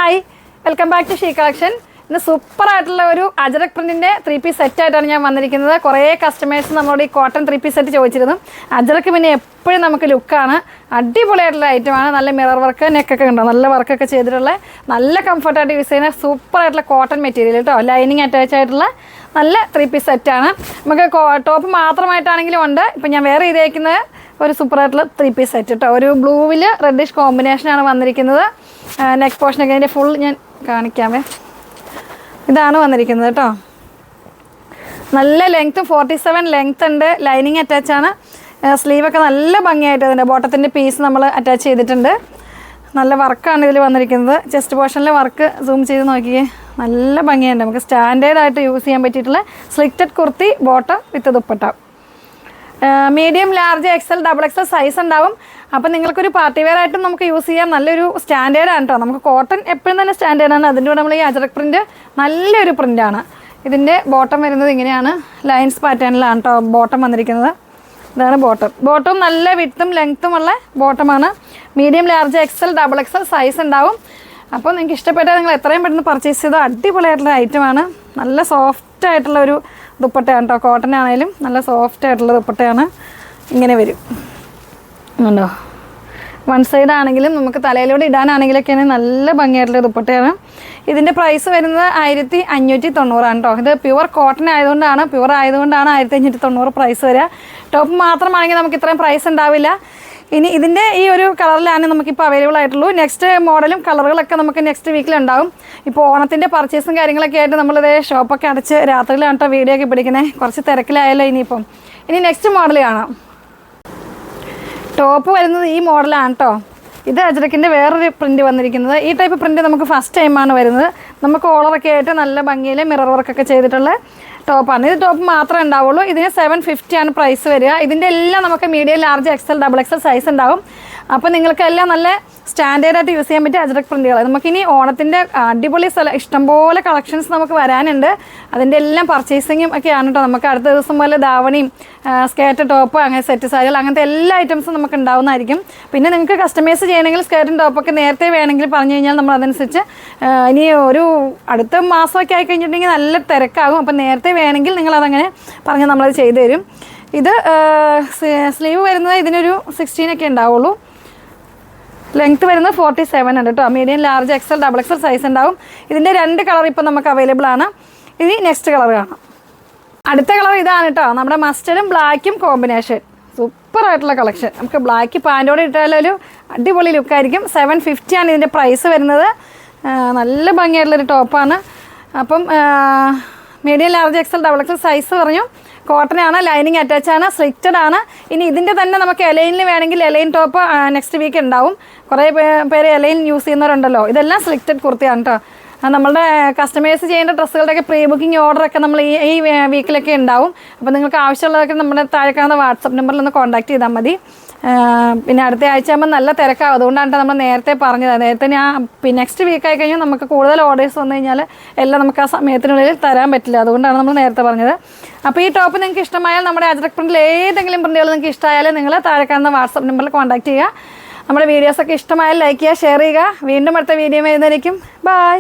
Hi welcome back to she collection. ഇന്ന് സൂപ്പറായിട്ടുള്ള ഒരു അജറക് പ്രിൻറ്റിൻ്റെ 3 പീസ് സെറ്റായിട്ടാണ് ഞാൻ വന്നിരിക്കുന്നത്. കുറേ കസ്റ്റമേഴ്സ് നമ്മളോട് ഈ കോട്ടൺ 3 പീസ് സെറ്റ് ചോദിച്ചിരുന്നു. അജറക്ക് പിന്നെ എപ്പോഴും നമുക്ക് ലുക്കാണ്. അടിപൊളിയായിട്ടുള്ള ഐറ്റമാണ്. നല്ല മിറർ വർക്ക്, നെക്കൊക്കെ ഉണ്ടോ, നല്ല വർക്കൊക്കെ ചെയ്തിട്ടുള്ള നല്ല കംഫർട്ടായിട്ട് യൂസ് ചെയ്യുന്ന സൂപ്പറായിട്ടുള്ള കോട്ടൺ മെറ്റീരിയൽ കേട്ടോ. ലൈനിങ് അറ്റാച്ച് ആയിട്ടുള്ള നല്ല 3 പീസ് സെറ്റാണ്. നമുക്ക് ടോപ്പ് മാത്രമായിട്ടാണെങ്കിലും ഉണ്ട്. ഇപ്പം ഞാൻ വേറെ ചെയ്തേക്കുന്നത് ഒരു സൂപ്പറായിട്ടുള്ള 3 പീസ് സെറ്റ് കേട്ടോ. ഒരു ബ്ലൂവിൽ റെഡിഷ് കോമ്പിനേഷനാണ് വന്നിരിക്കുന്നത്. നെക്ക് പോർഷനൊക്കെ അതിൻ്റെ ഫുൾ ഞാൻ കാണിക്കാമേ. ഇതാണ് വന്നിരിക്കുന്നത് കേട്ടോ. നല്ല ലെങ്ത്തും 47 ലെങ്ത് ഉണ്ട്. ലൈനിങ് അറ്റാച്ചാണ്. സ്ലീവൊക്കെ നല്ല ഭംഗിയായിട്ട് അതിൻ്റെ ബോട്ടത്തിൻ്റെ പീസ് നമ്മൾ അറ്റാച്ച് ചെയ്തിട്ടുണ്ട്. നല്ല വർക്കാണ് ഇതിൽ വന്നിരിക്കുന്നത്. ചെസ്റ്റ് പോർഷനിലെ വർക്ക് സൂം ചെയ്ത് നോക്കിയേ, നല്ല ഭംഗിയുണ്ട്. നമുക്ക് സ്റ്റാൻഡേർഡായിട്ട് യൂസ് ചെയ്യാൻ പറ്റിയിട്ടുള്ള slitted kurti bottom with dupatta. Medium, large, XL, double XL size ഉണ്ടാവും. അപ്പം നിങ്ങൾക്കൊരു പാർട്ടി വെയർ ആയിട്ടും നമുക്ക് യൂസ് ചെയ്യാം. നല്ലൊരു സ്റ്റാൻഡേർഡാണ് കേട്ടോ. നമുക്ക് കോട്ടൺ എപ്പോഴും തന്നെ സ്റ്റാൻഡേർഡാണ്. അതിൻ്റെ കൂടെ നമ്മൾ ഈ അജറക് പ്രിൻറ്റ് നല്ലൊരു പ്രിൻ്റാണ്. ഇതിൻ്റെ ബോട്ടം വരുന്നത് ഇങ്ങനെയാണ്. ലൈൻസ് പാറ്റേണിലാണ് കേട്ടോ ബോട്ടം വന്നിരിക്കുന്നത്. ഇതാണ് ബോട്ടം നല്ല വിഡ്ത്തും ലെങ്ത്തും ഉള്ള ബോട്ടമാണ്. Medium, large, XL, double XL size ഉണ്ടാവും. അപ്പോൾ നിങ്ങൾക്ക് ഇഷ്ടപ്പെട്ടാൽ നിങ്ങൾ എത്രയും പെട്ടെന്ന് പർച്ചേസ് ചെയ്തോ. അടിപൊളിയായിട്ടുള്ള ഐറ്റമാണ്. നല്ല സോഫ്റ്റ് ആയിട്ടുള്ള ഒരു ദുപ്പട്ടയാണ് കേട്ടോ. കോട്ടൺ ആണെങ്കിലും നല്ല സോഫ്റ്റ് ആയിട്ടുള്ള ദുപ്പട്ടയാണ്. ഇങ്ങനെ വരും ഉണ്ടോ. വൺ സൈഡ് ആണെങ്കിലും നമുക്ക് തലയിലൂടെ ഇടാനാണെങ്കിലൊക്കെയാണ് നല്ല ഭംഗിയായിട്ടുള്ള ദുപ്പട്ടയാണ്. ഇതിൻ്റെ പ്രൈസ് വരുന്നത് 1590 കേട്ടോ. ഇത് പ്യുവർ കോട്ടൺ ആയതുകൊണ്ടാണ്, 1590 പ്രൈസ് വരിക. ടോപ്പ് മാത്രമാണെങ്കിൽ നമുക്ക് ഇത്രയും പ്രൈസ് ഉണ്ടാവില്ല. ഇനി ഇതിൻ്റെ ഈ ഒരു കളറിലാണ് നമുക്കിപ്പോൾ അവൈലബിൾ ആയിട്ടുള്ളൂ. നെക്സ്റ്റ് മോഡലും കളറുകളൊക്കെ നമുക്ക് നെക്സ്റ്റ് വീക്കിലുണ്ടാവും. ഇപ്പോൾ ഓണത്തിൻ്റെ പർച്ചേസും കാര്യങ്ങളൊക്കെ ആയിട്ട് നമ്മളിതേ ഷോപ്പൊക്കെ അടച്ച് രാത്രിയിലാണ് കേട്ടോ വീഡിയോ ഒക്കെ പിടിക്കുന്നത്. കുറച്ച് തിരക്കിലായല്ലോ. ഇനി നെക്സ്റ്റ് മോഡൽ കാണാം. ടോപ്പ് വരുന്നത് ഈ മോഡലാണ് കേട്ടോ. ഇത് അജറക്കിൻ്റെ വേറൊരു പ്രിൻറ്റ് വന്നിരിക്കുന്നത്. ഈ ടൈപ്പ് പ്രിൻറ്റ് നമുക്ക് ഫസ്റ്റ് ടൈമാണ് വരുന്നത്. നമുക്ക് കോളറൊക്കെ ആയിട്ട് നല്ല ഭംഗിയിൽ മിറർ വർക്കൊക്കെ ചെയ്തിട്ടുള്ള ടോപ്പാണ്. ഇത് ടോപ്പ് മാത്രമേ ഉണ്ടാവുള്ളൂ. ഇതിന് 750 ആണ് പ്രൈസ് വരിക. ഇതിൻ്റെ എല്ലാം നമുക്ക് medium, large, XL, double XL size ഉണ്ടാവും. അപ്പോൾ നിങ്ങൾക്കെല്ലാം നല്ല സ്റ്റാൻഡേർഡായിട്ട് യൂസ് ചെയ്യാൻ പറ്റിയ അജറക് പ്രിൻറ്റുകൾ. നമുക്കിനി ഓണത്തിൻ്റെ അടിപൊളി ഇഷ്ടംപോലെ കളക്ഷൻസ് നമുക്ക് വരാനുണ്ട്. അതിൻ്റെ എല്ലാം പർച്ചേസിങ്ങും ഒക്കെയാണ് കേട്ടോ. നമുക്ക് അടുത്ത ദിവസം പോലെ ധാവണിയും സ്കേർട്ട്, ടോപ്പ്, അങ്ങനെ സെറ്റ് സാരികൾ, അങ്ങനത്തെ എല്ലാ ഐറ്റംസും നമുക്ക് ഉണ്ടാവുന്നതായിരിക്കും. പിന്നെ നിങ്ങൾക്ക് കസ്റ്റമൈസ് ചെയ്യണമെങ്കിൽ സ്കേർട്ടും ടോപ്പൊക്കെ നേരത്തെ വേണമെങ്കിൽ പറഞ്ഞു കഴിഞ്ഞാൽ നമ്മൾ അതനുസരിച്ച് ഇനി ഒരു അടുത്ത മാസമൊക്കെ ആയിക്കഴിഞ്ഞിട്ടുണ്ടെങ്കിൽ നല്ല തിരക്കാകും. അപ്പം നേരത്തെ വേണമെങ്കിൽ നിങ്ങളതങ്ങനെ പറഞ്ഞ് നമ്മളത് ചെയ്തു തരും. ഇത് സ്ലീവ് വരുന്നത് ഇതിനൊരു 16 ഒക്കെ ഉണ്ടാവുള്ളൂ. ലെങ്ത്ത് വരുന്നത് 47 ഉണ്ട് കേട്ടോ. Medium, large, XL, double XL size ഉണ്ടാവും. ഇതിൻ്റെ 2 കളർ ഇപ്പോൾ നമുക്ക് അവൈലബിൾ ആണ്. ഇനി നെക്സ്റ്റ് കളർ കാണാം. അടുത്ത കളർ ഇതാണ് കേട്ടോ. നമ്മുടെ മസ്റ്റർഡും ബ്ലാക്കും കോമ്പിനേഷൻ. സൂപ്പറായിട്ടുള്ള കളക്ഷൻ. നമുക്ക് ബ്ലാക്ക് പാൻറ്റോടെ ഇട്ടാലൊരു അടിപൊളി ലുക്കായിരിക്കും. 750 ആണ് ഇതിൻ്റെ പ്രൈസ് വരുന്നത്. നല്ല ഭംഗിയായിട്ടുള്ളൊരു ടോപ്പാണ്. അപ്പം medium, large, XL, double XL size പറഞ്ഞു. കോട്ടനാണ്, ലൈനിങ് അറ്റാച്ചാണ്, സ്ലിറ്റഡ് ആണ്. ഇനി ഇതിൻ്റെ തന്നെ നമുക്ക് എലൈനിൽ വേണമെങ്കിൽ എലൈൻ ടോപ്പ് നെക്സ്റ്റ് വീക്ക് ഉണ്ടാവും. കുറേ പേര് എലൈൻ യൂസ് ചെയ്യുന്നവരുണ്ടല്ലോ. ഇതെല്ലാം സ്ലിറ്റഡ് കുർത്തിയാണ് കേട്ടോ. നമ്മളുടെ കസ്റ്റമൈസ് ചെയ്യേണ്ട ഡ്രസ്സുകളുടെയൊക്കെ പ്രീ ബുക്കിംഗ് ഓർഡറൊക്കെ നമ്മൾ ഈ വീക്കിലൊക്കെ ഉണ്ടാവും. അപ്പോൾ നിങ്ങൾക്ക് ആവശ്യമുള്ളതൊക്കെ നമ്മുടെ താഴെ കാണുന്ന വാട്സപ്പ് നമ്പറിൽ ഒന്ന് കോൺടാക്ട് ചെയ്താൽ മതി. പിന്നെ അടുത്ത ആഴ്ച ആകുമ്പോൾ നല്ല തിരക്കാവും. അതുകൊണ്ടാണ് നമ്മൾ നേരത്തെ പറഞ്ഞത്. നേരത്തെ നെക്സ്റ്റ് വീക്ക് ആയി കഴിഞ്ഞാൽ നമുക്ക് കൂടുതൽ ഓർഡേഴ്സ് വന്നു കഴിഞ്ഞാൽ എല്ലാം നമുക്ക് ആ സമയത്തിനുള്ളിൽ തരാൻ പറ്റില്ല. അതുകൊണ്ടാണ് നമ്മൾ നേരത്തെ പറഞ്ഞത്. അപ്പോൾ ഈ ടോപ്പ് നിങ്ങൾക്ക് ഇഷ്ടമായാൽ നമ്മുടെ അജറക് പ്രിൻറ്റിൽ ഏതെങ്കിലും പ്രിൻറ്റുകൾ നിങ്ങൾക്ക് ഇഷ്ടമായാലും നിങ്ങൾ താഴെ കാണുന്ന വാട്സപ്പ് നമ്പറിൽ കോൺടാക്ട് ചെയ്യുക. നമ്മുടെ വീഡിയോസൊക്കെ ഇഷ്ടമായാൽ ലൈക്ക് ചെയ്യുക, ഷെയർ ചെയ്യുക. വീണ്ടും അടുത്ത വീഡിയോ വരുന്നതായിരിക്കും. ബൈ.